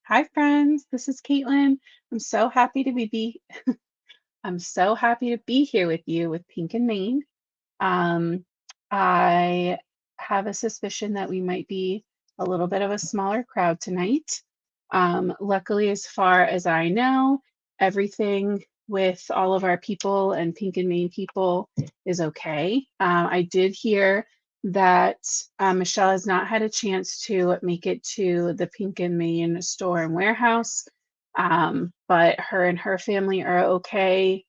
Hi friends, this is Caitlin. I'm so happy to be I'm so happy to be here with you with Pink and Main. Um, I have a suspicion that we might be a little bit of a smaller crowd tonight. Luckily, as far as I know, everything with all of our people and Pink and Main people is okay. I did hear that Michelle has not had a chance to make it to the Pink and Main store and warehouse, but her and her family are okay.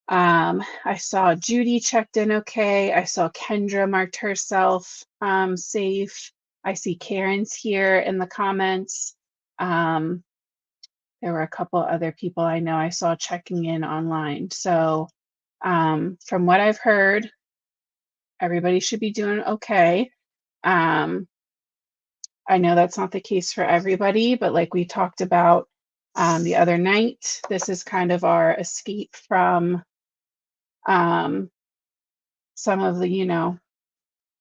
I saw Judy checked in okay. I saw Kendra marked herself safe. I see Karen's here in the comments. Um, there were a couple other people I know I saw checking in online. So from what I've heard, everybody should be doing okay. Um, I know that's not the case for everybody, but like we talked about the other night, this is kind of our escape from um, some of the,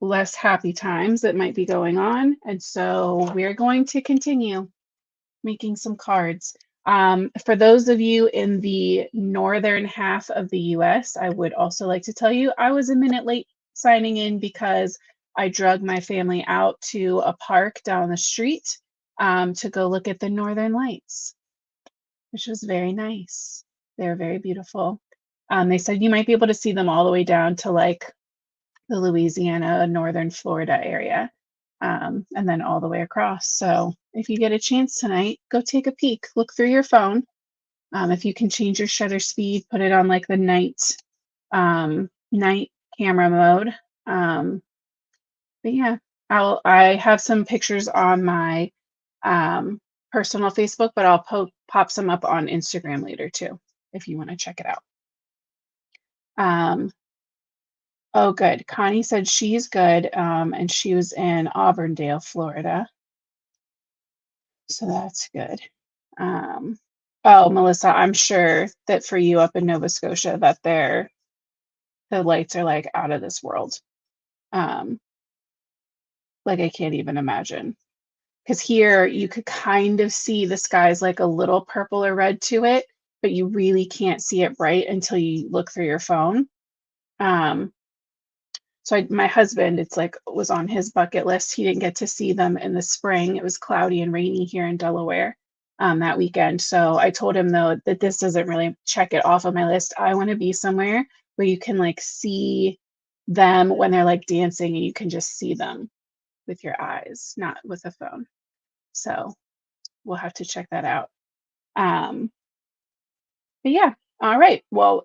less happy times that might be going on. And so we're going to continue making some cards. For those of you in the northern half of the US, I would also like to tell you I was a minute late signing in because I drug my family out to a park down the street to go look at the northern lights, which was very nice. They're very beautiful. They said you might be able to see them all the way down to like the Louisiana, northern Florida area, and then all the way across. So if you get a chance tonight, go take a peek. Look through your phone. If you can change your shutter speed, put it on like the night camera mode. But yeah, I have some pictures on my um, personal Facebook, but I'll pop some up on Instagram later too, if you want to check it out. Um, Oh, good. Connie said she's good, and she was in Auburndale, Florida, so that's good. Um, oh, Melissa, I'm sure that for you up in Nova Scotia, that the lights are like out of this world. Um, like I can't even imagine. Because here you could kind of see the sky's like a little purple or red to it, but you really can't see it bright until you look through your phone. Um, So my husband, it's like was on his bucket list. He didn't get to see them in the spring. It was cloudy and rainy here in Delaware that weekend. So I told him though that this doesn't really check it off of my list. I want to be somewhere where you can like see them when they're like dancing and you can just see them with your eyes, not with a phone. So we'll have to check that out. Um, but yeah, all right. Well,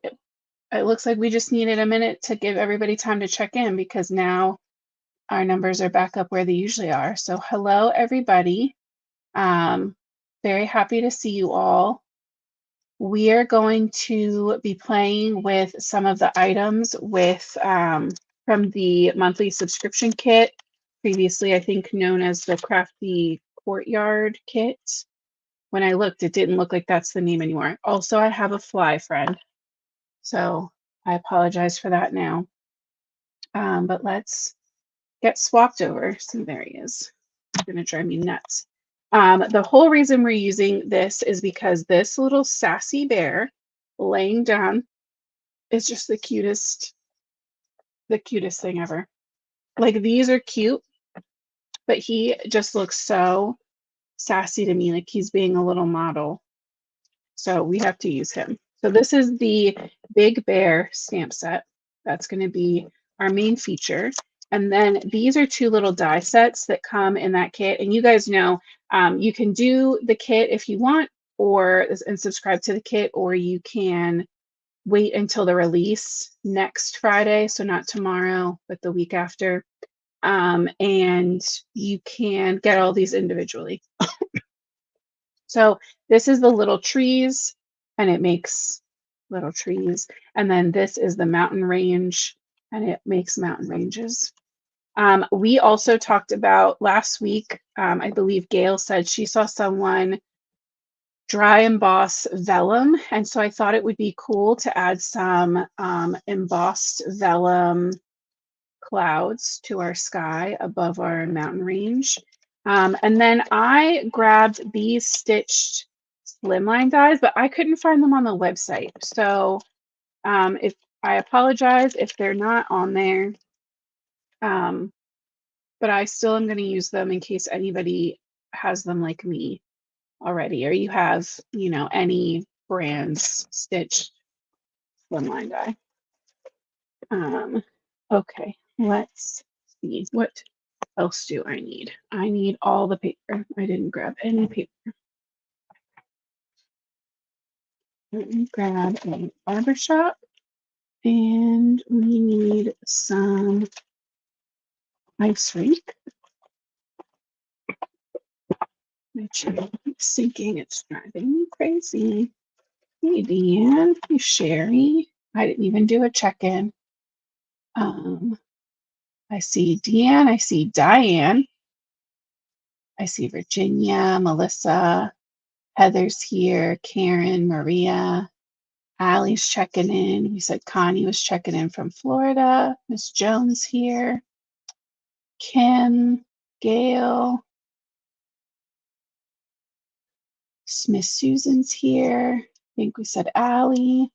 it looks like we just needed a minute to give everybody time to check in because now our numbers are back up where they usually are. So hello, everybody. Um, very happy to see you all. We are going to be playing with some of the items from the monthly subscription kit, previously I think known as the Crafty Courtyard kit. When I looked, it didn't look like that's the name anymore. Also, I have a fly friend, so I apologize for that now. But let's get swapped over. See, there he is. It's gonna drive me nuts. The whole reason we're using this is because this little sassy bear laying down is just the cutest thing ever. Like these are cute, but he just looks so sassy to me, like he's being a little model. So we have to use him. So this is the Big Bear stamp set. That's going to be our main feature. And then these are two little die sets that come in that kit. And you guys know you can do the kit if you want and subscribe to the kit, or you can wait until the release next Friday. So not tomorrow, but the week after. And you can get all these individually. So this is the little trees, and it makes little trees. And then this is the mountain range, and it makes mountain ranges. We also talked about last week, I believe Gail said she saw someone dry emboss vellum. And so I thought it would be cool to add some embossed vellum clouds to our sky above our mountain range. And then I grabbed these stitched slimline dies, but I couldn't find them on the website. So if I apologize if they're not on there, um, but I still am going to use them in case anybody has them like me already, or you have, any brands stitched slimline die. Okay, let's see. What else do I need? I need all the paper. I didn't grab any paper. Let me grab a barbershop, and we need some ice rink. My chair keeps sinking. It's driving me crazy. Hey, Deanne. Hey, Sherry. I didn't even do a check-in. I see Deanne. I see Diane. I see Virginia, Melissa, Heather's here, Karen, Maria, Allie's checking in. We said Connie was checking in from Florida. Miss Jones here. Kim, Gail, Miss Susan's here. I think we said Allie.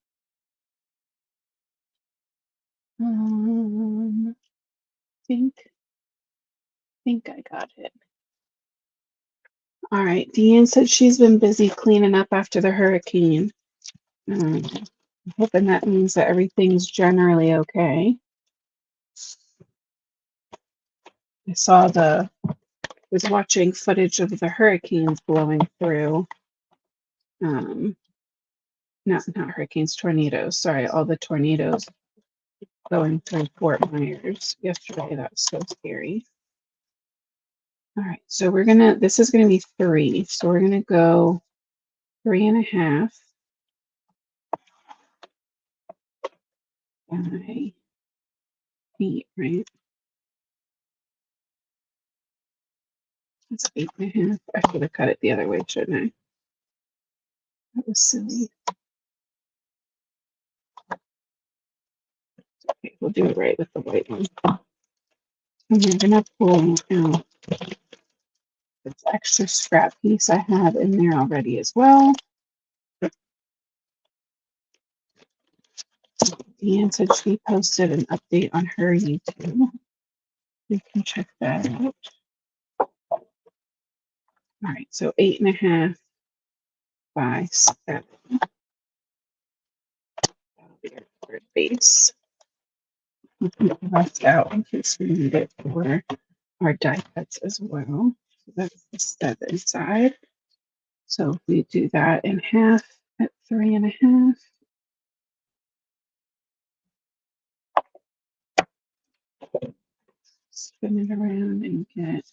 Think I got it. All right. Deanne said she's been busy cleaning up after the hurricane. I'm hoping that means that everything's generally okay. Was watching footage of the hurricanes blowing through. Not hurricanes, tornadoes. Sorry, all the tornadoes going through Fort Myers yesterday. That was so scary. All right, so this is gonna be 3. So we're gonna go 3.5 by 8, right? That's 8.5. I should have cut it the other way, shouldn't I? That was silly. Okay, we'll do it right with the white one. And we're gonna pull out this extra scrap piece I have in there already as well. Deanne said she posted an update on her YouTube. We can check that out. All right, so 8.5 by 7. That'll be our third base. We'll keep the rest out in case we need it for our die cuts as well. So that's the 7 side. So if we do that in half at 3.5. Spin it around and get.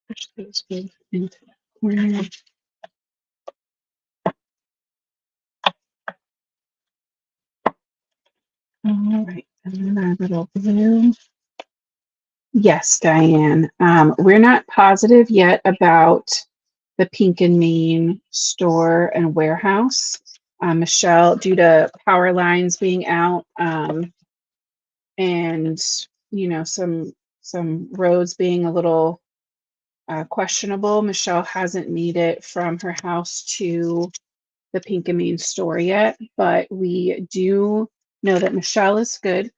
Push those both into the corner. All right, and then our little blue. Yes, Diane. We're not positive yet about the Pink and Main store and warehouse. Michelle, due to power lines being out, and some roads being a little questionable, Michelle hasn't made it from her house to the Pink and Main store yet, but we do know that Michelle is good.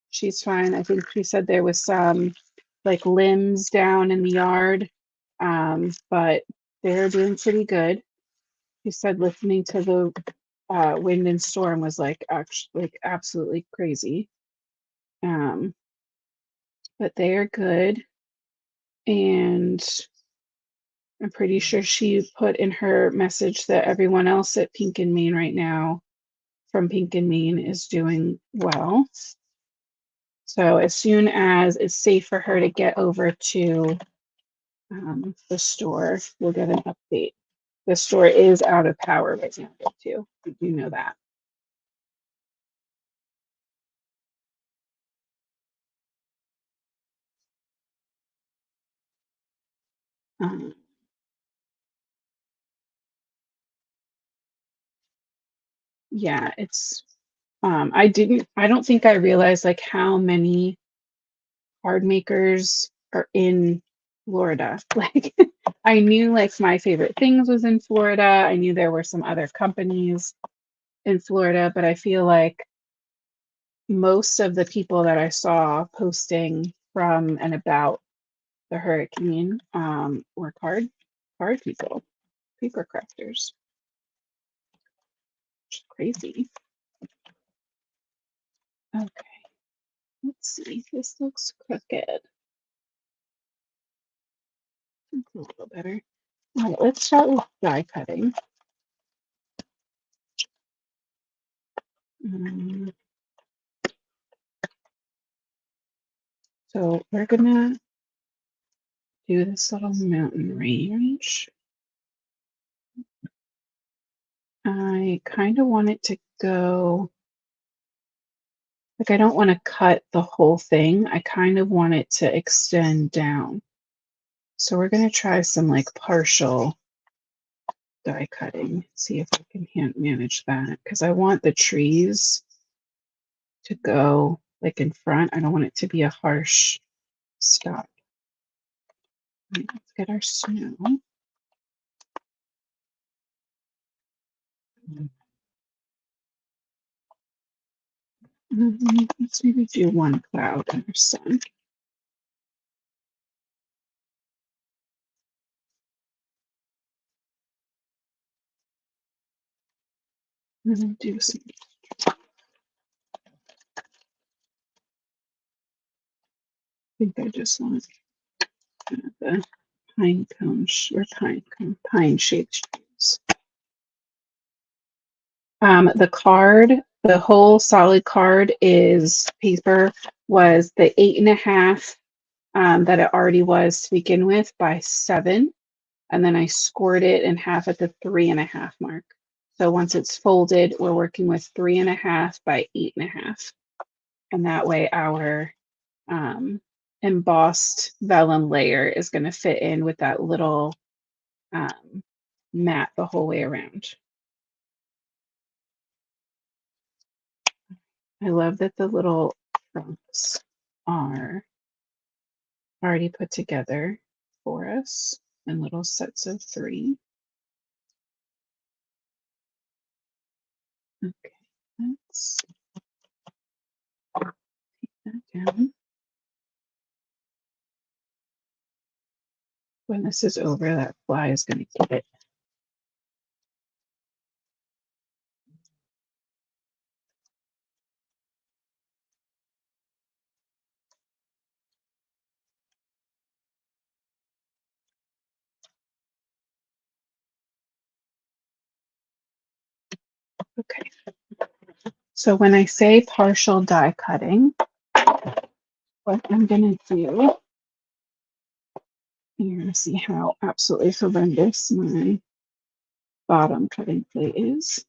She's fine. I think she said there was some like limbs down in the yard, but they're doing pretty good. She said listening to the wind and storm was actually absolutely crazy. But they are good, and I'm pretty sure she put in her message that everyone else at Pink and Main right now from Pink and Main is doing well. So as soon as it's safe for her to get over to the store, we'll get an update. The store is out of power right now, too. We do know that. Um, yeah, it's I don't think I realized like how many card makers are in Florida. Like I knew like my favorite things was in Florida. I knew there were some other companies in Florida, but I feel like most of the people that I saw posting from and about the hurricane were card people, paper crafters. Which is crazy. Okay, let's see. This looks crooked. It's a little better. All right, let's start with die cutting. Um, so we're gonna do this little mountain range. I kind of want it to go, like I don't want to cut the whole thing. I kind of want it to extend down. So we're going to try some like partial die cutting, see if I can manage that because I want the trees to go like in front. I don't want it to be a harsh stop. Right, let's get our snow. Let's maybe do one cloud and our sun. And then do some. I think I just want the pine cone or pine shaped trees. The card, the whole solid card is paper was the 8.5 that it already was to begin with by 7. And then I scored it in half at the 3.5 mark. So once it's folded, we're working with 3.5 by 8.5. And that way our embossed vellum layer is going to fit in with that little mat the whole way around. I love that the little trunks are already put together for us in little sets of 3. Okay, let's take that down. When this is over, that fly is going to get it. Okay, so when I say partial die cutting, what I'm going to do, you're going to see how absolutely horrendous my bottom cutting plate is.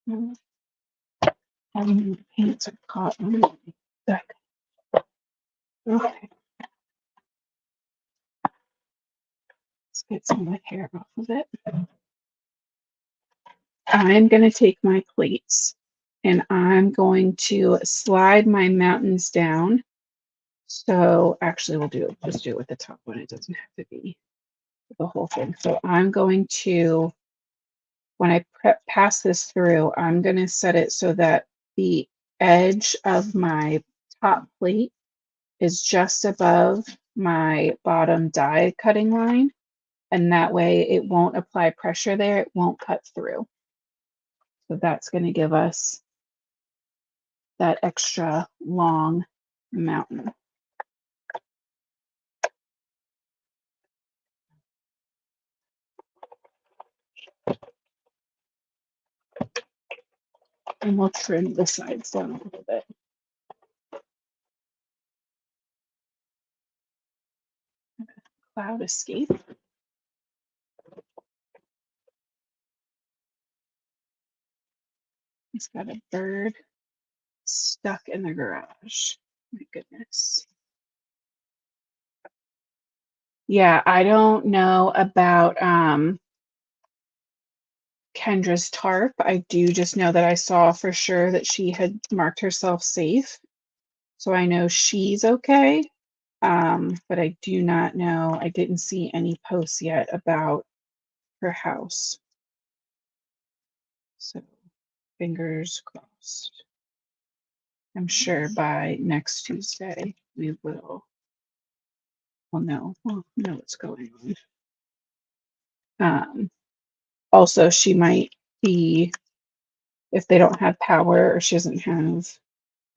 Having the paints are caught on my deck. Okay, let's get some of the hair off of it. I'm going to take my plates and I'm going to slide my mountains down. So actually just do it with the top one. It doesn't have to be the whole thing. So I'm going to, when I pass this through, I'm going to set it so that the edge of my top plate is just above my bottom die cutting line. And that way it won't apply pressure there. It won't cut through. So that's going to give us that extra long mountain. And we'll trim the sides down a little bit. Cloud escape. He's got a bird stuck in the garage. My goodness. Yeah, I don't know about Kendra's tarp. I do just know that I saw for sure that she had marked herself safe. So I know she's okay. But I do not know. I didn't see any posts yet about her house. So fingers crossed. I'm sure by next Tuesday we will know. Know what's going on. Also, she might be, if they don't have power or she doesn't have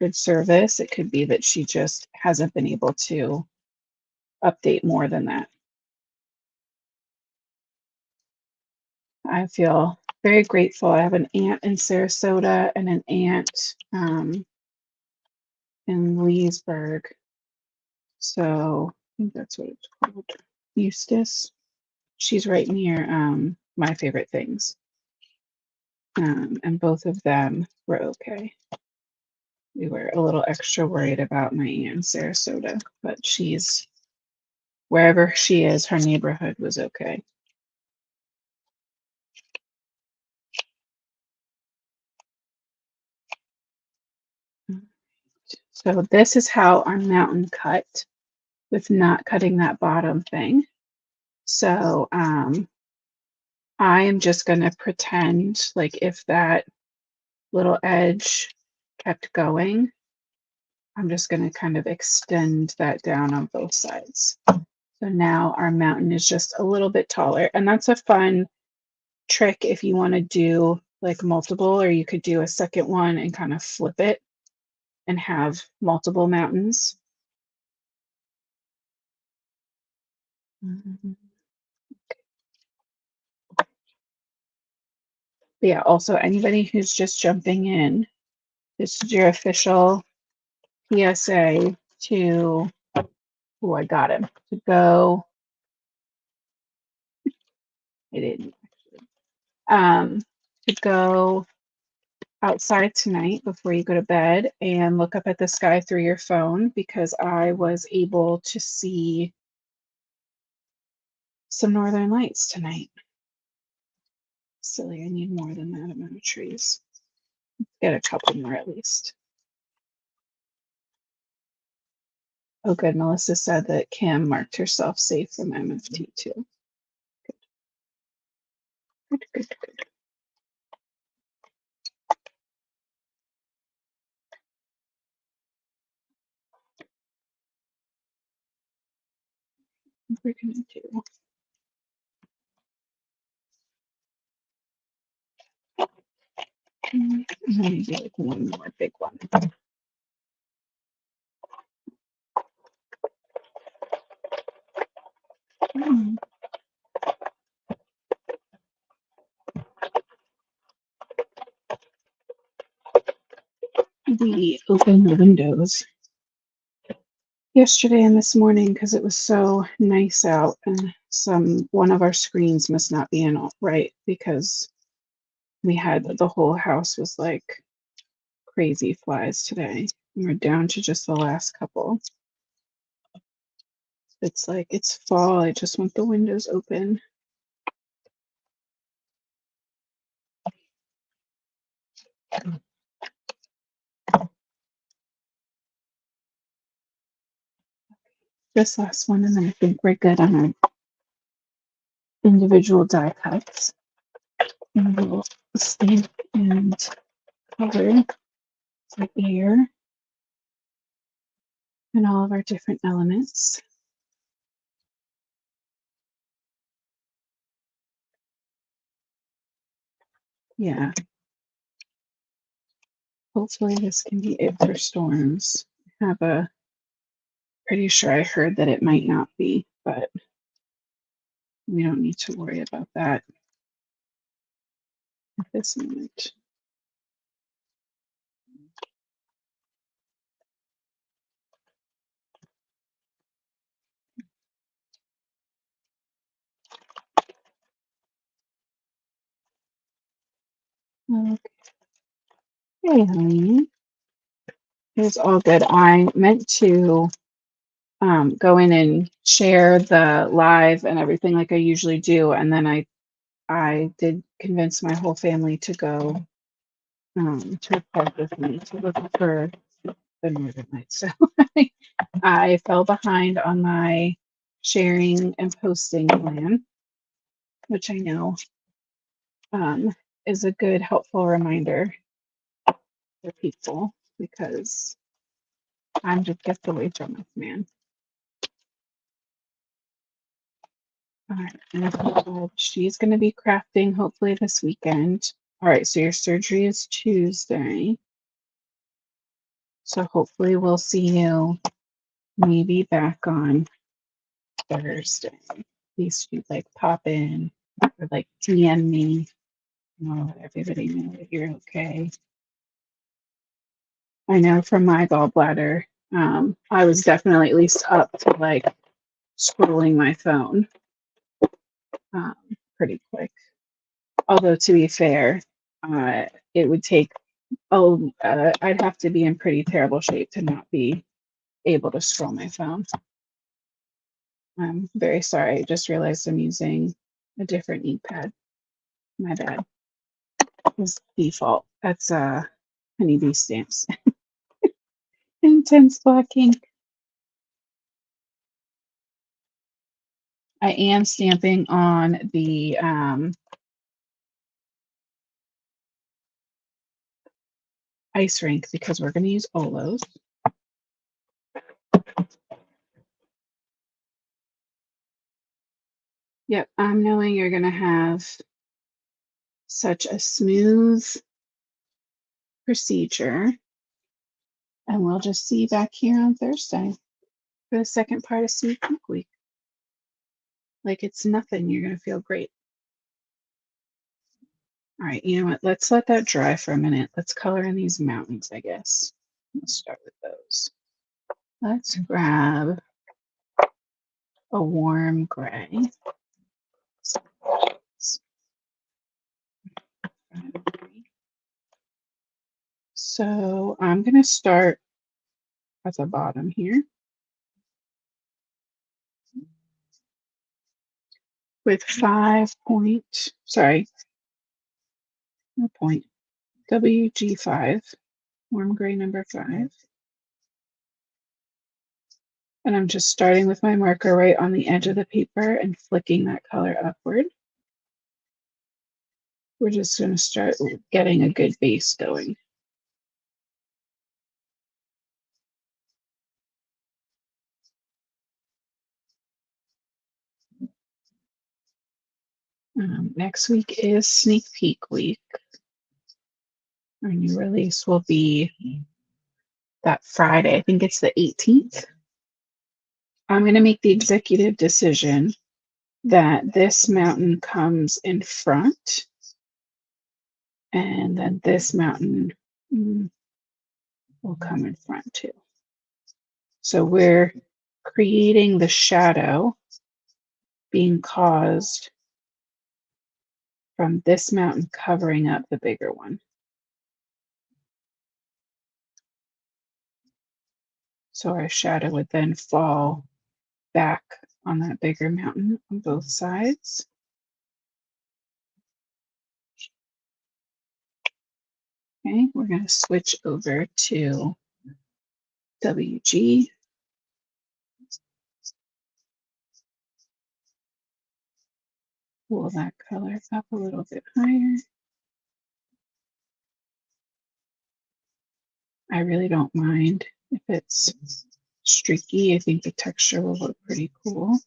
good service, it could be that she just hasn't been able to update more than that. I feel very grateful. I have an aunt in Sarasota and an aunt in Leesburg. So I think that's what it's called. Eustis. She's right near my favorite things. And both of them were okay. We were a little extra worried about my aunt in Sarasota, but she's wherever she is, her neighborhood was okay. So this is how our mountain cut with not cutting that bottom thing. So I am just going to pretend like if that little edge kept going, I'm just going to kind of extend that down on both sides. So now our mountain is just a little bit taller. And that's a fun trick if you want to do like multiple, or you could do a second one and kind of flip it and have multiple mountains. Mhm. But yeah, also anybody who's just jumping in, this is your official PSA to, oh, I got him, to go, I didn't, um, to go outside tonight before you go to bed and look up at the sky through your phone, because I was able to see some northern lights tonight. Silly, I need more than that amount of trees. Get a couple more at least. Oh, good. Melissa said that Kim marked herself safe from MFT too. Good, good, good. What we're gonna do. I'm gonna do like one more big one. We opened the windows yesterday and this morning because it was so nice out, and one of our screens must not be in all right, because we had the whole house was like crazy flies today. We're down to just the last couple. It's like it's fall. I just want the windows open. This last one, and then I think we're good on our individual die cuts. And we'll stamp and color the air and all of our different elements. Yeah. Hopefully this can be it for storms. I have a pretty sure I heard that it might not be, but we don't need to worry about that at this moment. Okay, honey. It's all good. I meant to go in and share the live and everything like I usually do, and then I did convince my whole family to go to a park with me to look for the Northern Lights. So I fell behind on my sharing and posting plan, which I know um, is a good, helpful reminder for people because I'm just gets away from this man. All right, and she's going to be crafting hopefully this weekend. All right, so your surgery is Tuesday. So hopefully we'll see you maybe back on Thursday. At least you like pop in or like DM me. Let everybody know that you're okay. I know from my gallbladder, I was definitely at least up to like scrolling my phone um, pretty quick. Although to be fair, it would take I'd have to be in pretty terrible shape to not be able to scroll my phone. I'm very sorry. I just realized I'm using a different ink pad. My bad. It's default. That's honeybee stamps. Intense black ink. I am stamping on the ice rink because we're going to use Olos. Yep, I'm knowing you're going to have such a smooth procedure. And we'll just see you back here on Thursday for the second part of Sweet Peak Week. Like it's nothing. You're going to feel great. All right, you know what? Let's let that dry for a minute. Let's color in these mountains, I guess. Let's start with those. Let's grab a warm gray. So I'm going to start at the bottom here with 5 point, sorry, no point, WG5, warm gray number 5. And I'm just starting with my marker right on the edge of the paper and flicking that color upward. We're just going to start getting a good base going. Next week is sneak peek week. Our new release will be that Friday. I think it's the 18th. I'm going to make the executive decision that this mountain comes in front and then this mountain will come in front too. So we're creating the shadow being caused from this mountain covering up the bigger one. So our shadow would then fall back on that bigger mountain on both sides. Okay, we're going to switch over to WG. Pull that color up a little bit higher. I really don't mind if it's streaky. I think the texture will look pretty cool.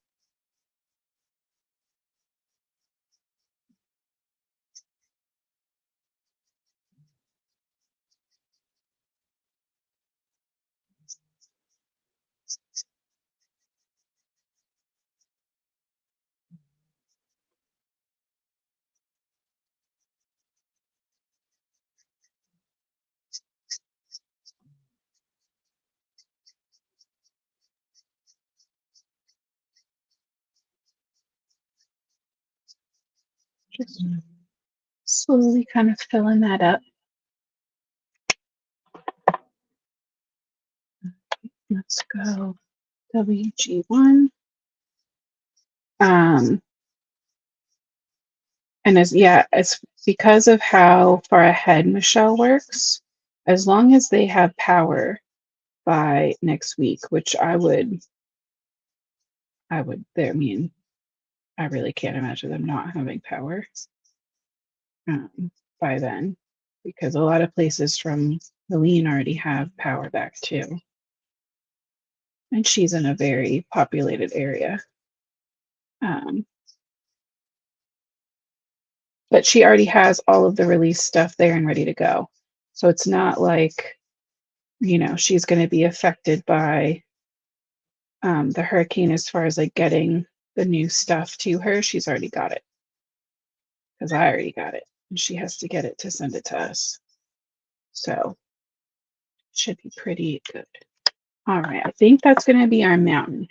Just slowly kind of filling that up. Let's go WG1. Um, and it's because of how far ahead Michelle works, as long as they have power by next week, which I mean, I really can't imagine them not having power by then, because a lot of places from Helene already have power back too. And she's in a very populated area. Um, but she already has all of the release stuff there and ready to go. So it's not like, she's going to be affected by the hurricane as far as like getting the new stuff to her. She's already got it because I already got it. And she has to get it to send it to us. So should be pretty good. All right, I think that's going to be our mountain.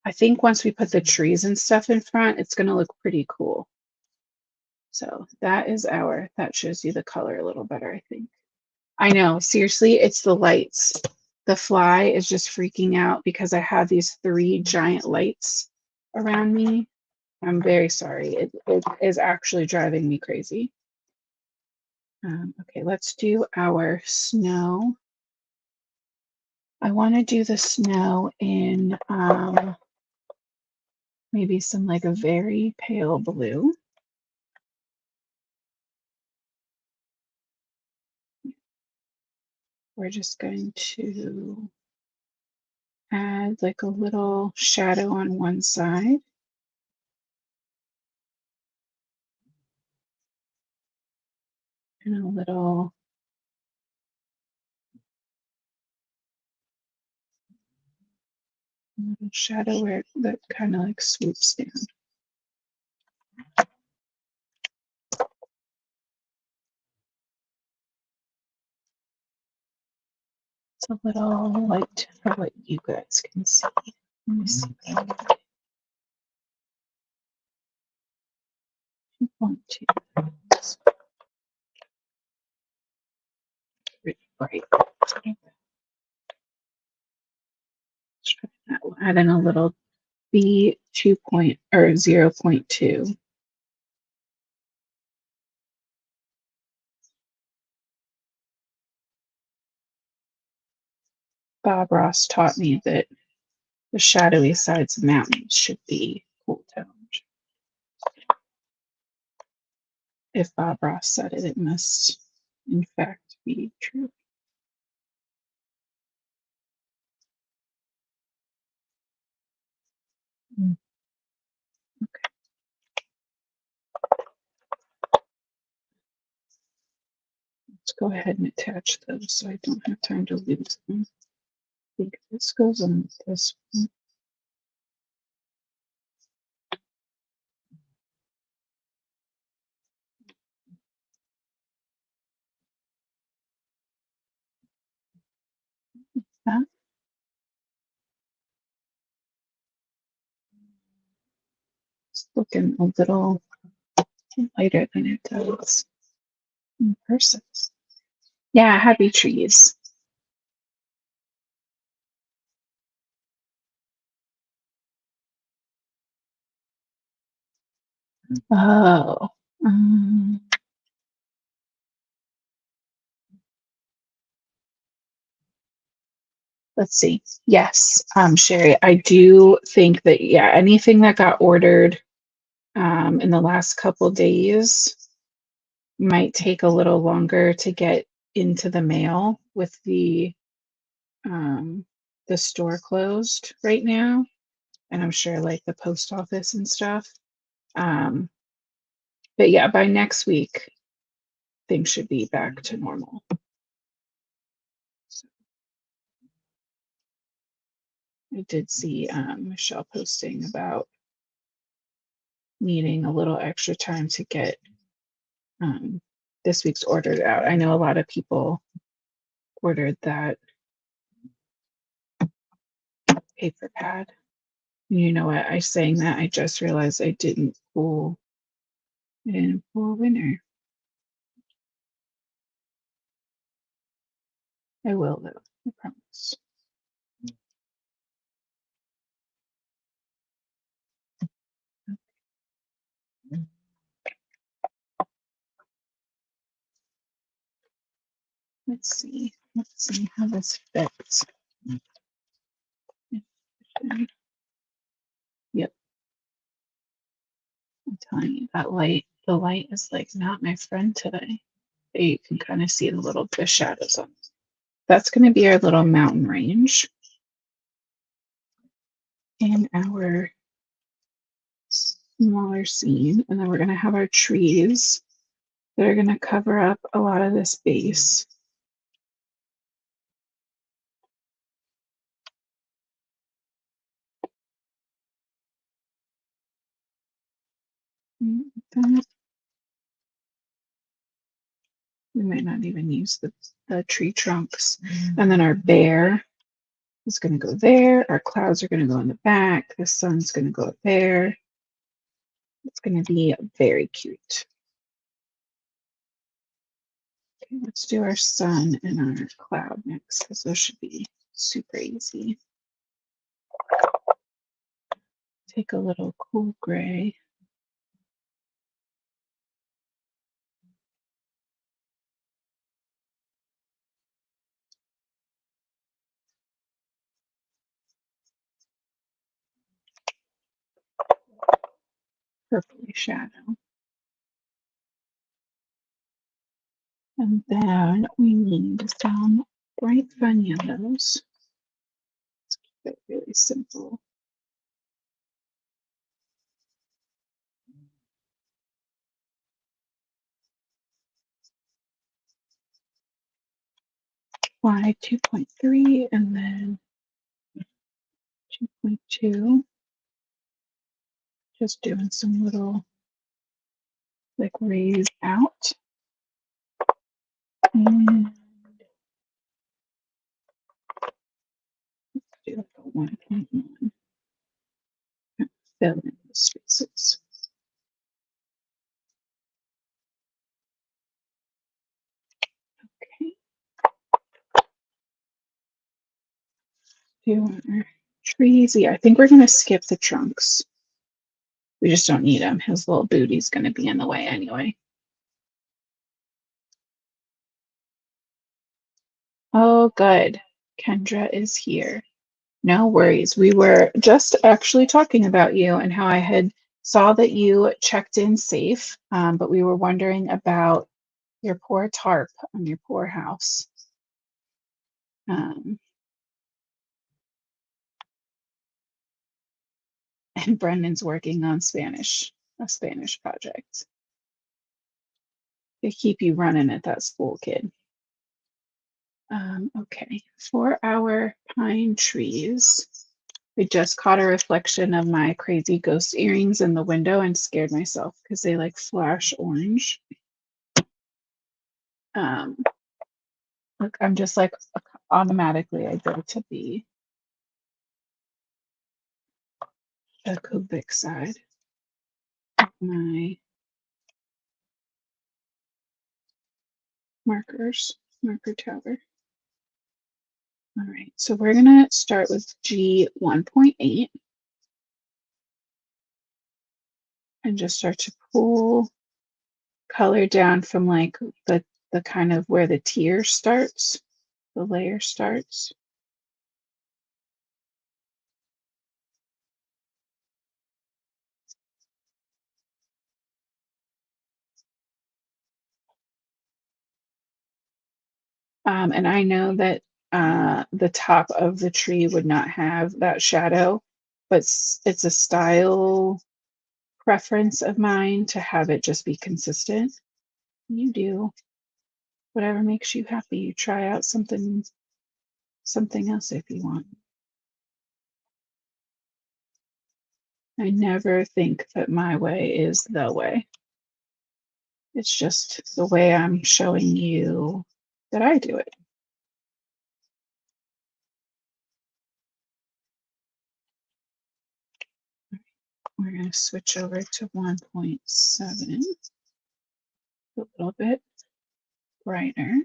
I think once we put the trees and stuff in front, it's going to look pretty cool. So that shows you the color a little better, I think. I know, seriously, it's the lights. The fly is just freaking out because I have these 3 giant lights around me. I'm very sorry. It is actually driving me crazy. Okay, let's do our snow. I want to do the snow in maybe some like a very pale blue. We're just going to add like a little shadow on one side. And a little shadow where that kind of like swoops down. It's a little light for what you guys can see. Let me see. One, two. Pretty bright. Add in a little B 0.2. Bob Ross taught me that the shadowy sides of mountains should be cool toned. If Bob Ross said it, it must in fact be true. Okay. Let's go ahead and attach those so I don't have time to lose them. I think this goes on this one. That. It's looking a little lighter than it does in person. Yeah, happy trees. Oh. Let's see. Yes, Sherry, I do think that, yeah, anything that got ordered in the last couple days might take a little longer to get into the mail with the store closed right now. And I'm sure like the post office and stuff. Um, but yeah, by next week, things should be back to normal. So I did see Michelle posting about needing a little extra time to get this week's ordered out. I know a lot of people ordered that paper pad. You know what? I saying that I just realized I didn't pull winner. I will though, I promise. Let's see. Let's see how this fits. Yep, I'm telling you, that light, the light is like not my friend today. You can kind of see the little bit of shadows on. That's going to be our little mountain range in our smaller scene. And then we're going to have our trees that are going to cover up a lot of this base. We might not even use the tree trunks. And then our bear is going to go there. Our clouds are going to go in the back. The sun's going to go up there. It's going to be very cute. Okay, let's do our sun and our cloud next because those should be super easy. Take a little cool gray. Purpley shadow. And then we need some bright fun yellows. Let's keep it really simple. Y 2.3 and then 2.2. Just doing some little like rays out. And do like a 1.1. Fill in the spaces. Okay. Do our trees. Yeah, I think we're going to skip the trunks. We just don't need him. His little booty's going to be in the way anyway. Oh, good. Kendra is here. No worries. We were just actually talking about you and how I had saw that you checked in safe, but we were wondering about your poor tarp on your poor house. And Brendan's working on a Spanish project. They keep you running at that school, kid. Okay, for our pine trees, I just caught a reflection of my crazy ghost earrings in the window and scared myself because they like flash orange. Look, I'm just like automatically I go to the cubic side of my marker tower. All right, so we're gonna start with G 1.8 and just start to pull color down from like the kind of where the tier starts, the layer starts. And I know that the top of the tree would not have that shadow, but it's a style preference of mine to have it just be consistent. You do whatever makes you happy. You try out something else if you want. I never think that my way is the way. It's just the way I'm showing you that I do it. We're going to switch over to 1.7, a little bit brighter.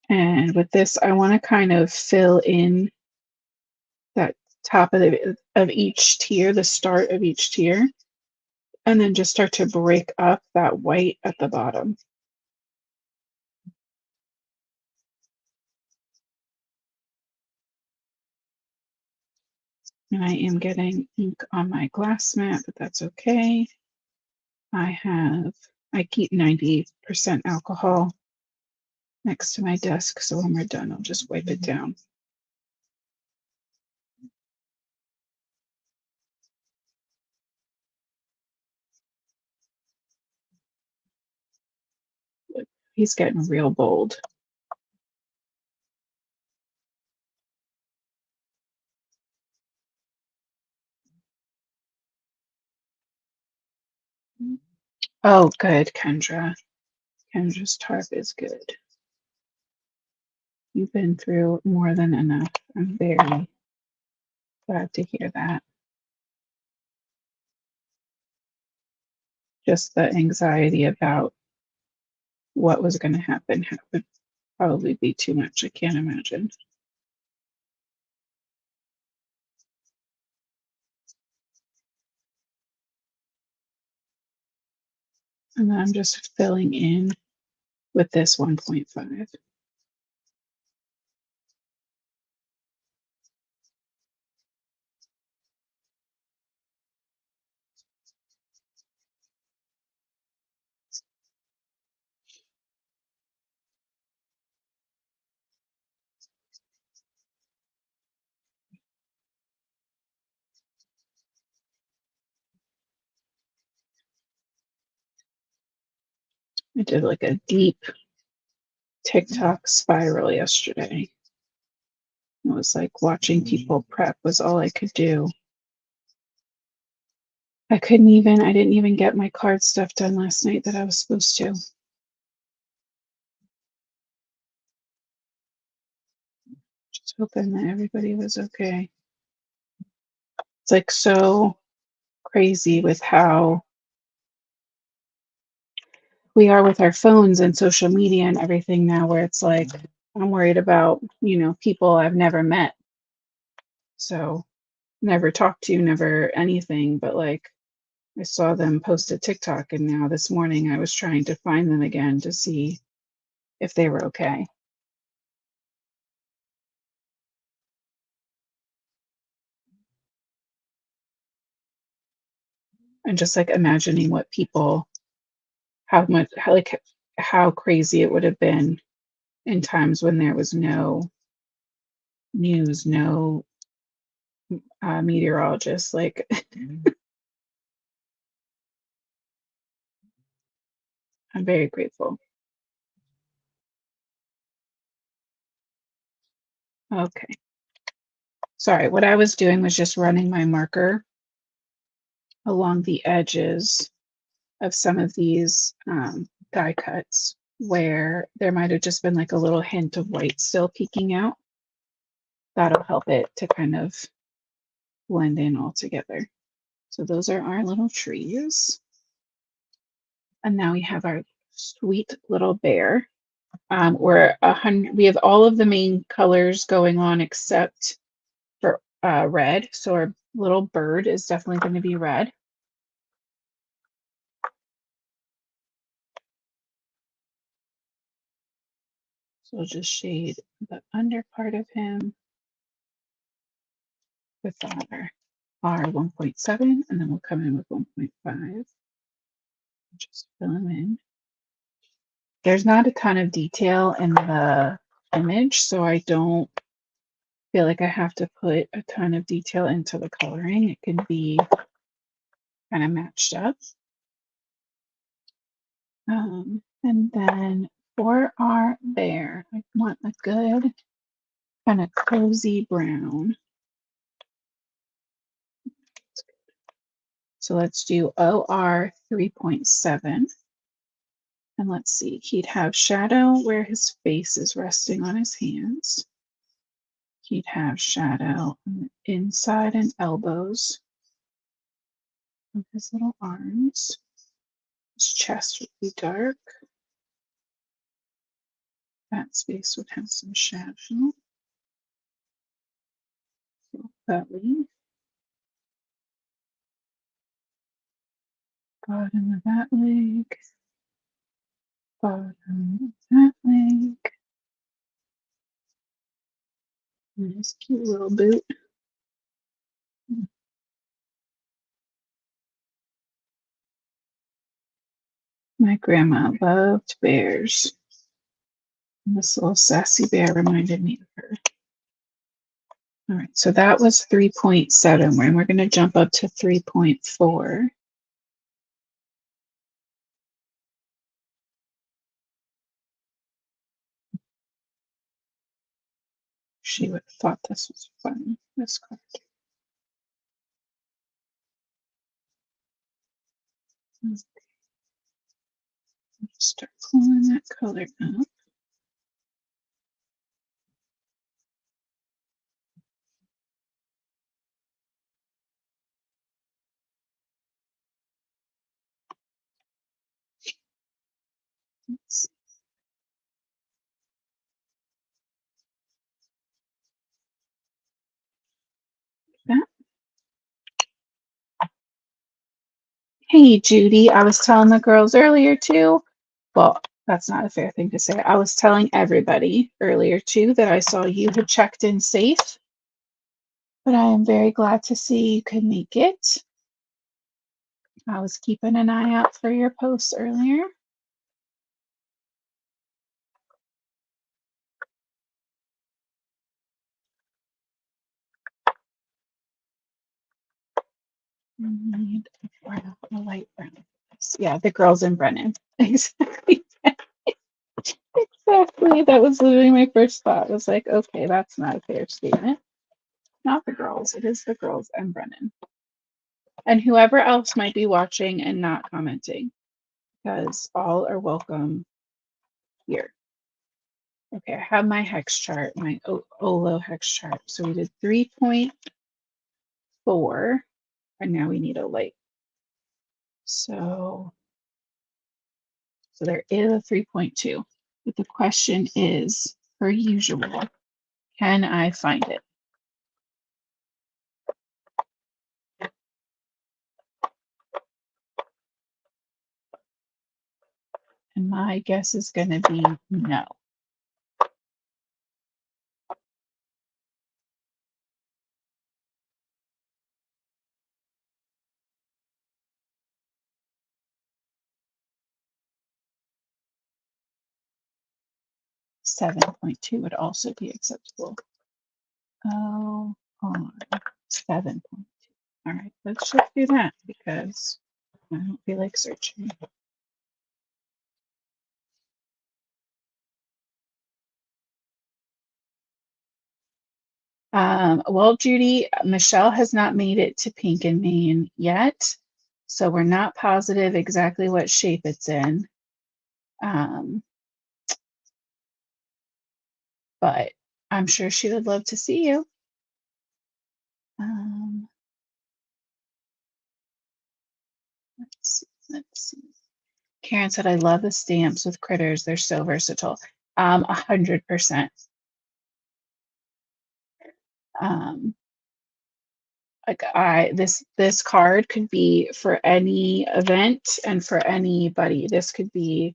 And with this, I want to kind of fill in that top of each tier, the start of each tier. and then just start to break up that white at the bottom. And I am getting ink on my glass mat, but that's okay. I keep 90% alcohol next to my desk, so when we're done, I'll just wipe it down. He's getting real bold. Oh, good, Kendra. Kendra's tarp is good. You've been through more than enough. I'm very glad to hear that. Just the anxiety about what was going to happen would probably be too much. I can't imagine. And then I'm just filling in with this 1.5. I did like a deep TikTok spiral yesterday. It was like watching people prep was all I could do. I didn't even get my card stuff done last night that I was supposed to. Just hoping that everybody was okay. It's like so crazy with how we are with our phones and social media and everything now, where it's like, I'm worried about, people I've never met. So never talked to, never anything, but like I saw them post a TikTok, and now this morning I was trying to find them again to see if they were okay. And just like imagining what people, how much, how crazy it would have been in times when there was no news, no meteorologist. Like, I'm very grateful. Okay. Sorry, what I was doing was just running my marker along the edges of some of these die cuts where there might have just been like a little hint of white still peeking out. That'll help it to kind of blend in all together. So those are our little trees. And now we have our sweet little bear. We have all of the main colors going on except for red. So our little bird is definitely going to be red. So we'll just shade the under part of him with our 1.7, and then we'll come in with 1.5. Just fill him in. There's not a ton of detail in the image, so I don't feel like I have to put a ton of detail into the coloring. It can be kind of matched up. And then for our bear, I want a good kind of cozy brown. So let's do OR 3.7. And let's see, he'd have shadow where his face is resting on his hands. He'd have shadow on the inside and elbows of his little arms. His chest would be dark. That space would have some shadow. Belly. Bottom of that leg. Bottom of that leg. Nice cute little boot. My grandma loved bears. And this little sassy bear reminded me of her. All right, so that was 3.7, and we're going to jump up to 3.4. She would have thought this was fun, this card. Start pulling that color up. Let's see that. Hey, Judy, I was telling the girls earlier too. Well, that's not a fair thing to say. I was telling everybody earlier too that I saw you had checked in safe, but I am very glad to see you could make it. I was keeping an eye out for your posts earlier. Need a light brown. Yeah, the girls in Brennan. Exactly. Exactly. That was literally my first thought. I was like, okay, that's not a fair statement. Not the girls. It is the girls and Brennan. And whoever else might be watching and not commenting, because all are welcome here. Okay, I have my hex chart, my OLO hex chart. So we did 3.4, and now we need a light. So there is a 3.2. But the question is, per usual, can I find it? And my guess is going to be no. $7.2 would also be acceptable. Oh, on 7.2. All right, let's just do that because I don't feel like searching. Well, Judy, Michelle has not made it to Pink and Maine yet, so we're not positive exactly what shape it's in. But I'm sure she would love to see you. Let's see. Karen said, I love the stamps with critters. They're so versatile. 100%. Like this card could be for any event and for anybody. This could be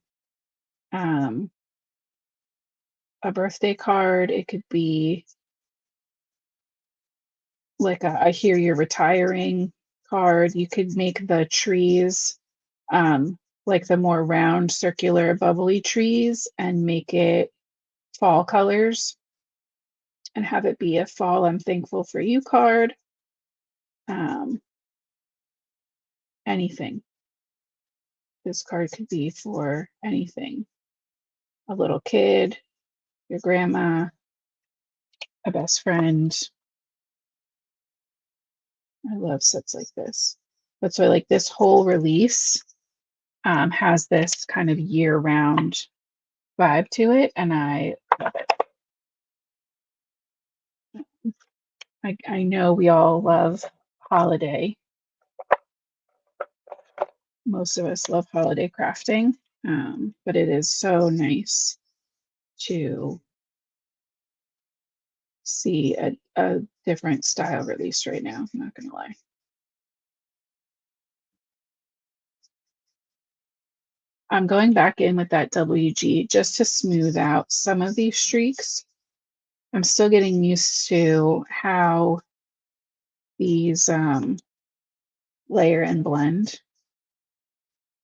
a birthday card. It could be like a I hear you're retiring card. You could make the trees like the more round, circular, bubbly trees and make it fall colors and have it be a fall I'm thankful for you card. Anything. This card could be for anything. A little kid, your grandma, a best friend. I love sets like this. But so like this whole release has this kind of year-round vibe to it, and I love it. I know we all love holiday. Most of us love holiday crafting, but it is so nice to see a different style release right now. I'm not gonna lie. I'm going back in with that WG just to smooth out some of these streaks. I'm still getting used to how these layer and blend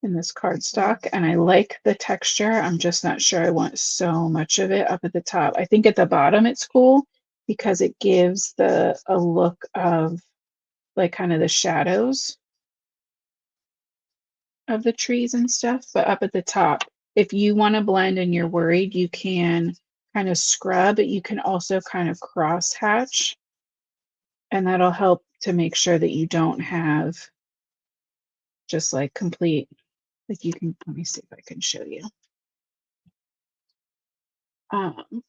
in this cardstock, and I like the texture. I'm just not sure I want so much of it up at the top. I think at the bottom it's cool because it gives a look of like kind of the shadows of the trees and stuff, but up at the top, if you want to blend and you're worried, you can kind of scrub, but you can also kind of cross hatch, and that'll help to make sure that you don't have just like complete, like you can, let me see if I can show you. Um,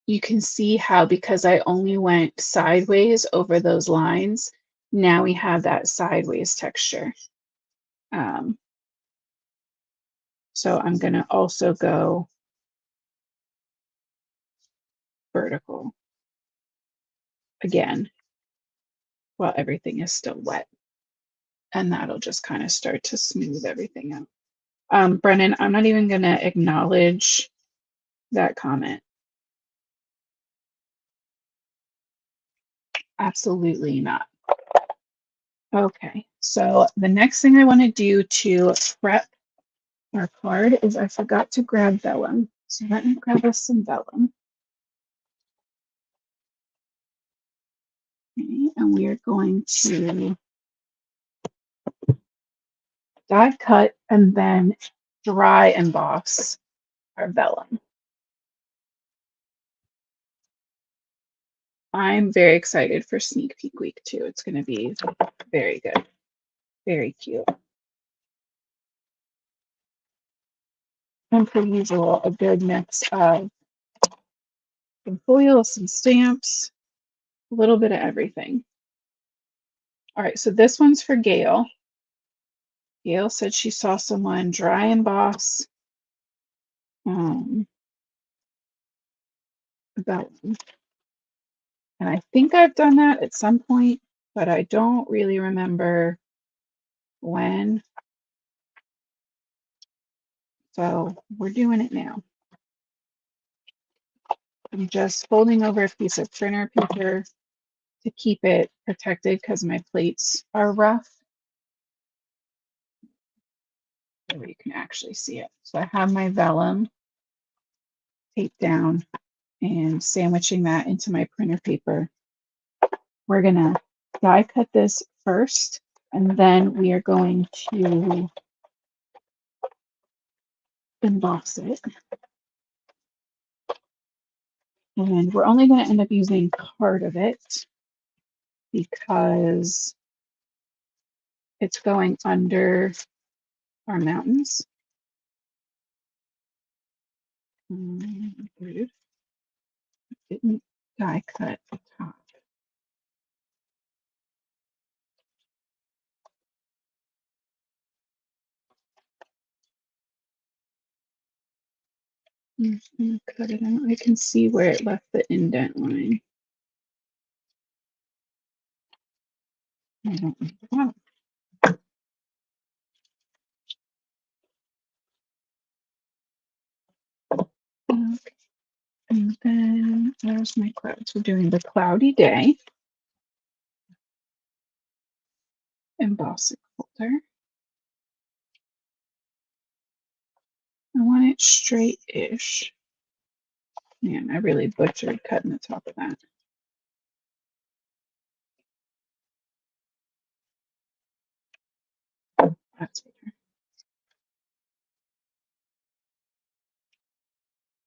you can see how, because I only went sideways over those lines, now we have that sideways texture. Um, so I'm going to also go vertical again while everything is still wet. And that'll just kind of start to smooth everything out. Brennan, I'm not even going to acknowledge that comment. Absolutely not. Okay, so the next thing I want to do to prep our card is I forgot to grab vellum. So let me grab us some vellum. Okay, and we are going to die cut and then dry emboss our vellum. I'm very excited for sneak peek week 2. It's going to be very good, very cute. And per usual, a good mix of some foil, some stamps, a little bit of everything. All right, so this one's for Gail. Gail said she saw someone dry emboss vellum. And I think I've done that at some point, but I don't really remember when. So we're doing it now. I'm just folding over a piece of printer paper to keep it protected because my plates are rough. So you can actually see it. So I have my vellum taped down and sandwiching that into my printer paper. We're gonna die cut this first, and then we are going to emboss it. And we're only going to end up using part of it because it's going under our mountains. Rude. Didn't die cut the top. I'm just going to cut it out. I can see where it left the indent line. I don't know. Okay. And then there's my clouds. We're doing the cloudy day embossing folder. I want it straight-ish. Man, I really butchered cutting the top of that. That's better.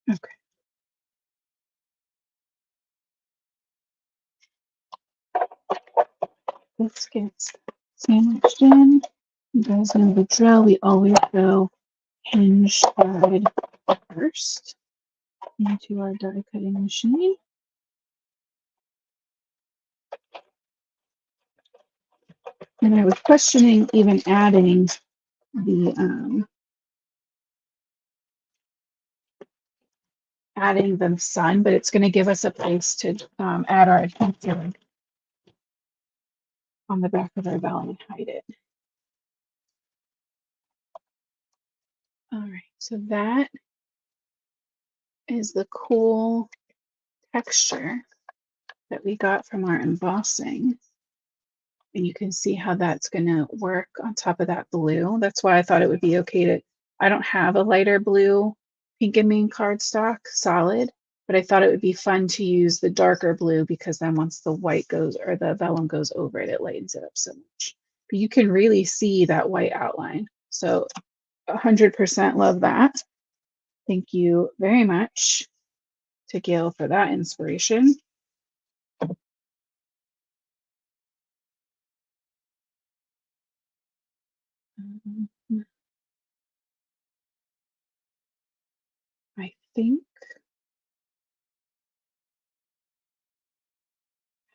Okay. This gets sandwiched in. You guys know the drill. We always go hinge side first into our die cutting machine. And I was questioning even adding the sun, but it's going to give us a place to add our adhesive on the back of our vellum and hide it. So that is the cool texture that we got from our embossing. And you can see how that's going to work on top of that blue. That's why I thought it would be okay to, I don't have a lighter blue Pink and Bean cardstock solid, but I thought it would be fun to use the darker blue because then once the white goes or the vellum goes over it, it lightens it up so much. But you can really see that white outline. So 100% love that. Thank you very much to Gail for that inspiration. I think,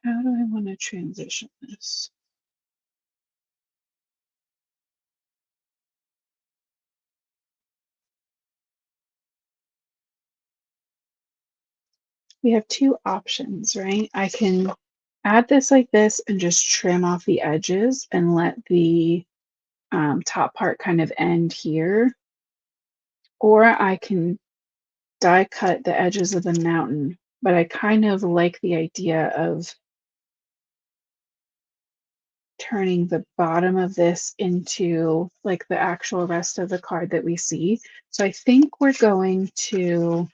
how do I want to transition this? We have two options, right? I can add this like this and just trim off the edges and let the top part kind of end here. Or I can die cut the edges of the mountain, but I kind of like the idea of turning the bottom of this into like the actual rest of the card that we see. So I think we're going to,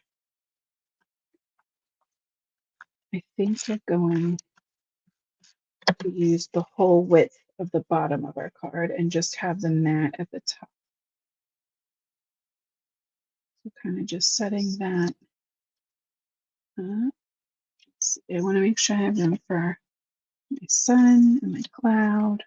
use the whole width of the bottom of our card and just have the mat at the top. So kind of just setting that up. I want to make sure I have room for my sun and my cloud.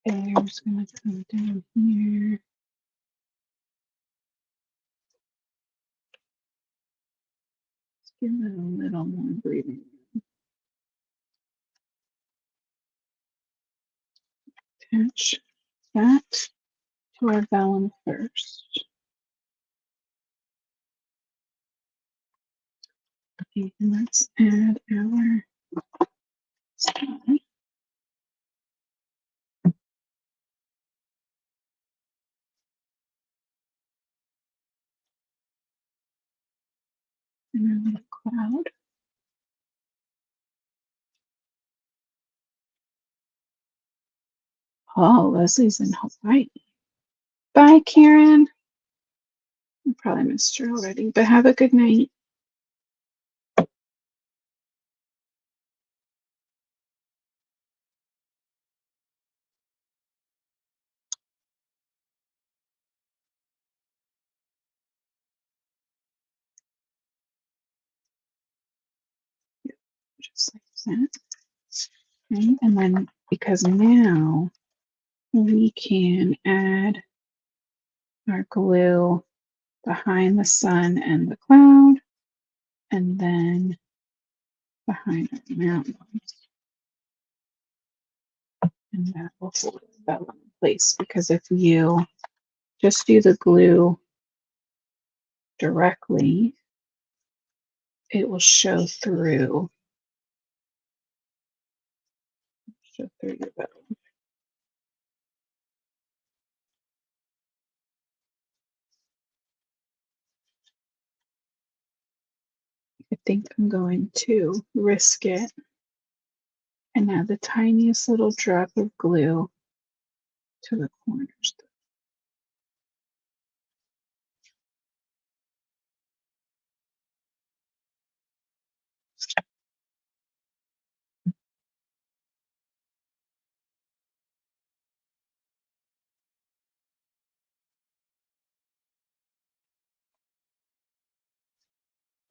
Air's going to come down here. Let's give it a little more breathing room. Attach that to our vellum first. And let's add our sun. And our little cloud. Oh, Leslie's in Hawaii. Bye, Karen. I probably missed her already, but have a good night. Just like that. Okay, and then because now we can add our glue behind the sun and the cloud, and then behind our mountains. And that will hold that one in place, because if you just do the glue directly, it will show through your vellum. I think I'm going to risk it and add the tiniest little drop of glue to the corners.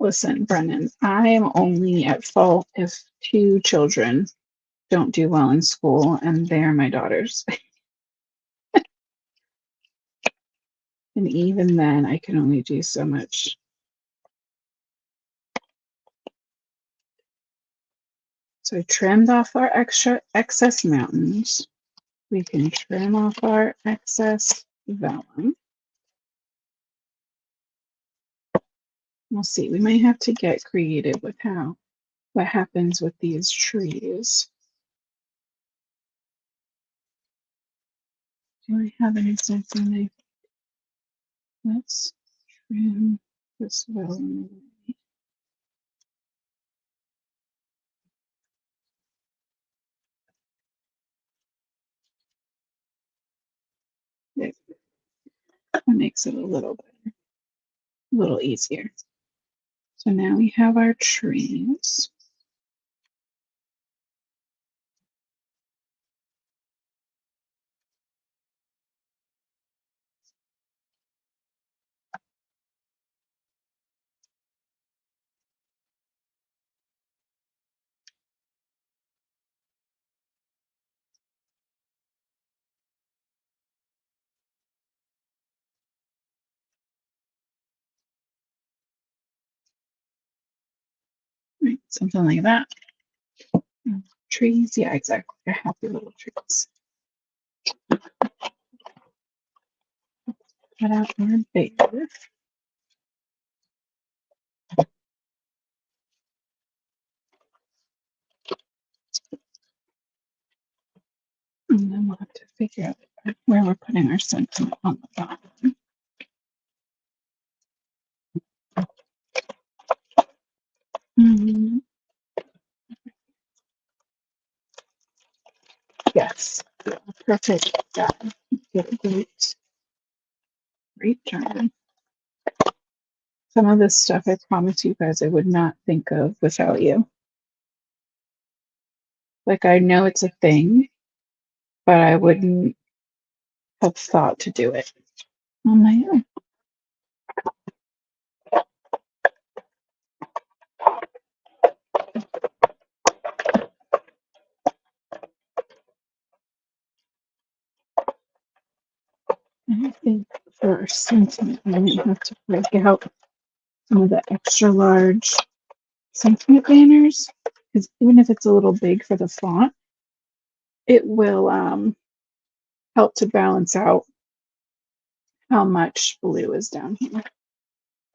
Listen, Brennan, I am only at fault if two children don't do well in school, and they're my daughters. And even then, I can only do so much. So I trimmed off our excess mountains. We can trim off our excess vellum. We'll see. We might have to get creative with what happens with these trees. Do I have any stencil knife? Let's trim this well. That makes it a little easier. So now we have our trees. Right, something like that. Trees, yeah, exactly. They're happy little trees. Cut out our bear. And then we'll have to figure out where we're putting our sentiment on the bottom. Mm, yes, perfect. Great job. Some of this stuff I promise you guys I would not think of without you. Like I know it's a thing, but I wouldn't have thought to do it on my own. And I think for sentiment, I might have to break out some of the extra large sentiment banners because even if it's a little big for the font, it will help to balance out how much blue is down here.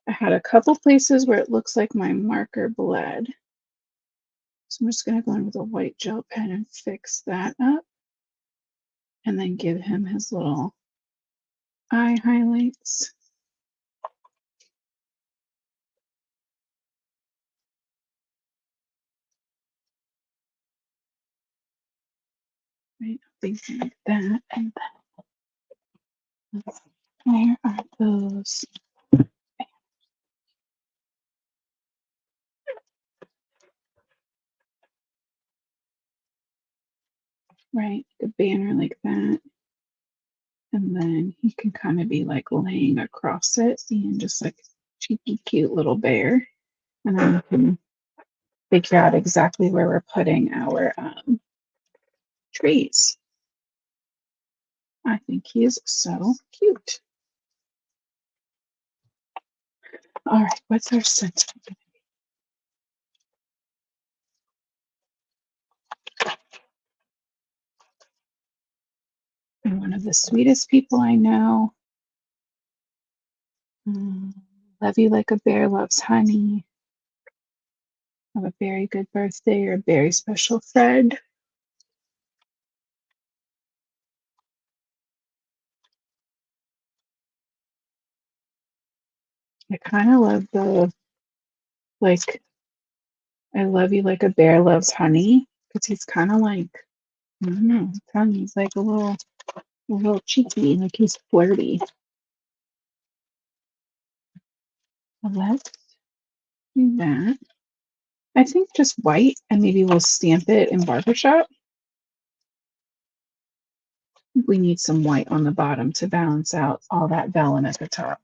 I had a couple places where it looks like my marker bled. So I'm just going to go in with a white gel pen and fix that up. And then give him his little eye highlights. Right, things like that. And then where are those? Right, a banner like that. And then he can kind of be like laying across it, being just like a cheeky, cute little bear. And then we can figure out exactly where we're putting our trees. I think he is so cute. All right, what's our sentiment? And one of the sweetest people I know. Love you like a bear loves honey. Have a very good birthday. You're a very special friend. I kind of love the, like, I love you like a bear loves honey. Because he's kind of like, I don't know, he's like a little cheeky, like he's flirty. So let's do that. I think just white, and maybe we'll stamp it in barbershop. We need some white on the bottom to balance out all that vellum at the top.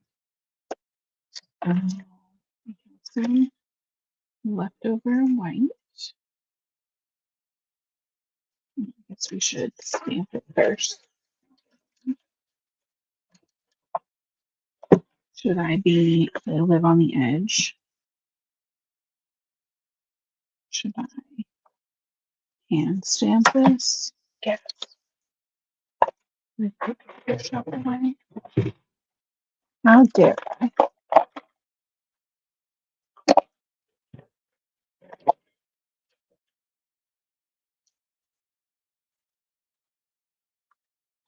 Some leftover white. I guess we should stamp it first. Should I live on the edge? Should I hand stamp this? Yes. Shop away. How dare I?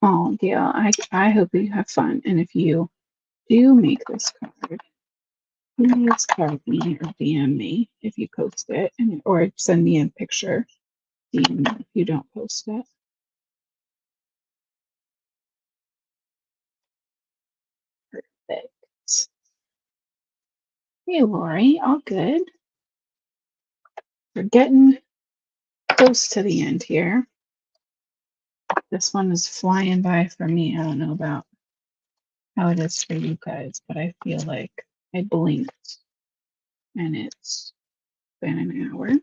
Oh, Gail, I hope you have fun. And if you do make this card, please card me or DM me if you post it, or send me a picture. DM me if you don't post it. Perfect. Hey, Lori, all good. We're getting close to the end here. This one is flying by for me. I don't know about how it is for you guys, but I feel like I blinked and it's been an hour. I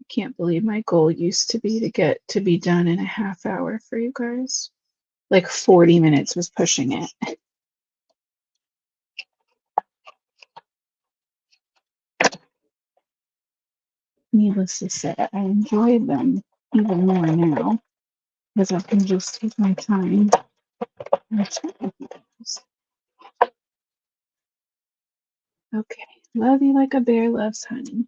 can't believe my goal used to be to get to be done in a half hour for you guys. Like 40 minutes was pushing it. Needless to say, I enjoy them even more now because I can just take my time and chat with you guys. Okay, love you like a bear loves honey.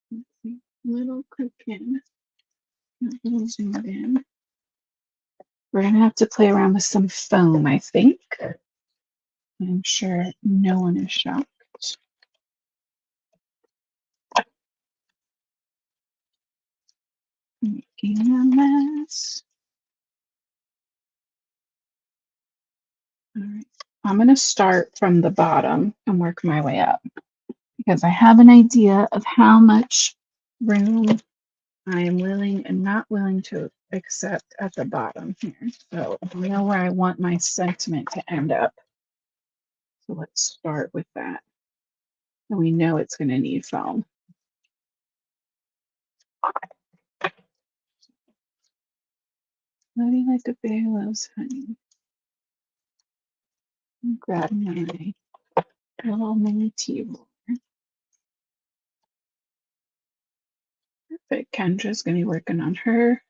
Let's see. Little cookin'. Little zoomed in. We're gonna have to play around with some foam, I think. I'm sure no one is shocked. Making a mess. All right. I'm going to start from the bottom and work my way up because I have an idea of how much room I am willing and not willing to accept at the bottom here. So I know where I want my sentiment to end up. So let's start with that. And we know it's going to need foam. Love you like a bear loves honey. Grab my little mini tea roller. Perfect. Kendra's going to be working on her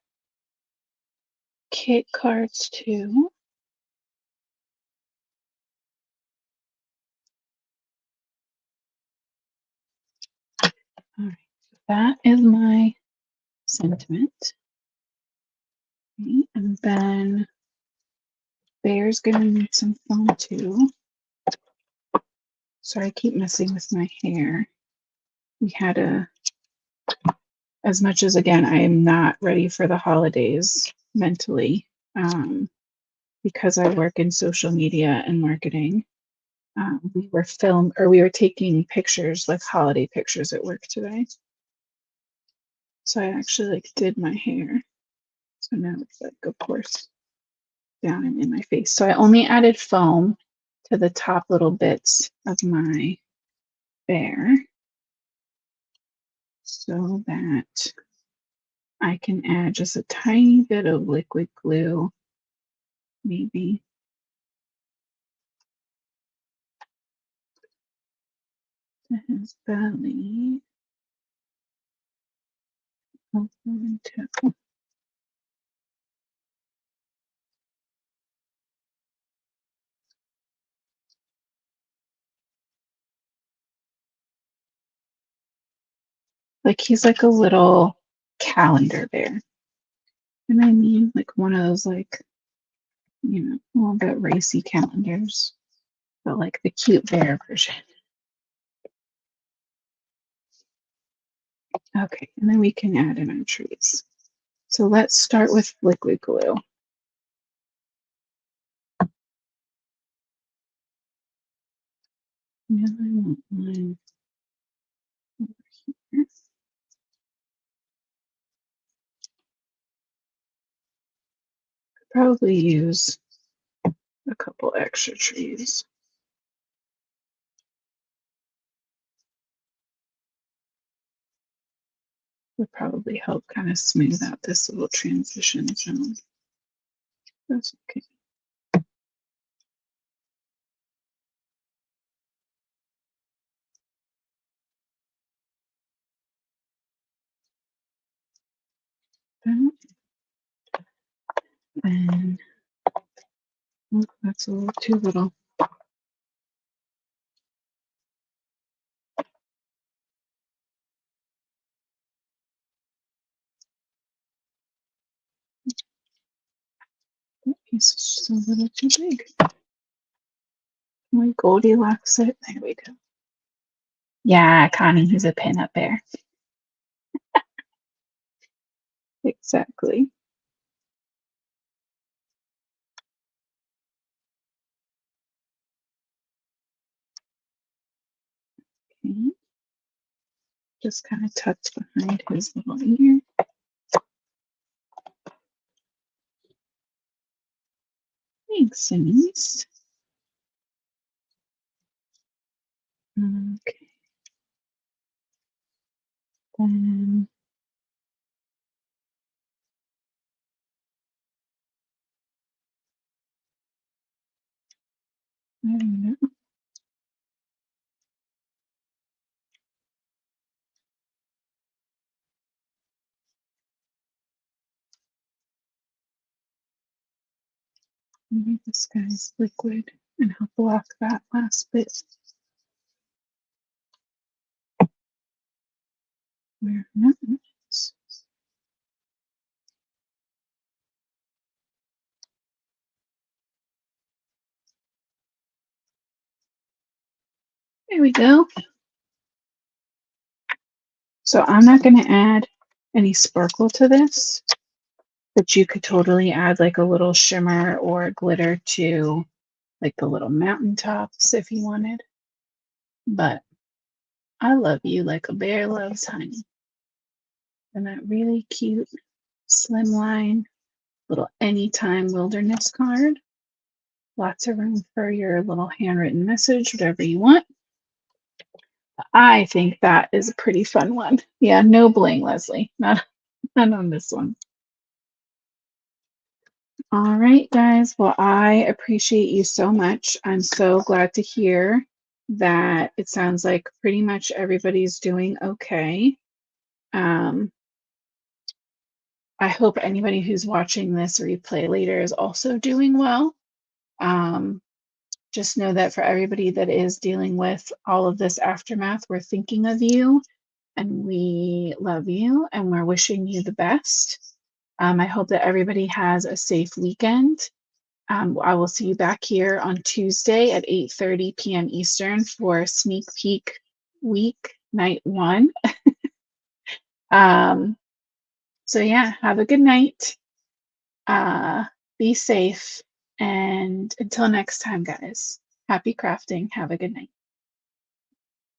kit cards too. All right. So that is my sentiment. Okay, and then Bear's going to need some foam too. Sorry, I keep messing with my hair. We had as much as again, I am not ready for the holidays mentally because I work in social media and marketing. We were taking pictures, like holiday pictures at work today. So I actually like did my hair. So now it's like, of course, down and in my face. So I only added foam to the top little bits of my bear so that I can add just a tiny bit of liquid glue, maybe. To his belly. Like he's like a little calendar bear. And I mean like one of those like, a little bit racy calendars, but like the cute bear version. Okay, and then we can add in our trees. So let's start with liquid glue. And I want mine over here. Probably use a couple extra trees. Would probably help kind of smooth out this little transition zone. That's okay. That, and oh, that's a little too little. This is just a little too big. My Goldilocks it. There we go. Yeah, Connie, he's a pinup bear. Exactly. Okay. Just kind of tucked behind his little ear. Thanks, Denise. Okay. Then I don't know. Maybe this guy's liquid and help block that last bit. Where not. There we go. So I'm not going to add any sparkle to this, but you could totally add like a little shimmer or glitter to like the little mountaintops if you wanted. But I love you like a bear loves honey. And that really cute slimline little anytime wilderness card. Lots of room for your little handwritten message, whatever you want. I think that is a pretty fun one. Yeah, no bling, Leslie. Not on this one. All right, guys. Well, I appreciate you so much. I'm so glad to hear that it sounds like pretty much everybody's doing okay. I hope anybody who's watching this replay later is also doing well. Just know that for everybody that is dealing with all of this aftermath, we're thinking of you and we love you and we're wishing you the best. I hope that everybody has a safe weekend. I will see you back here on Tuesday at 8:30 p.m. Eastern for sneak peek week night 1. So yeah, have a good night. Be safe. And until next time, guys, happy crafting. Have a good night.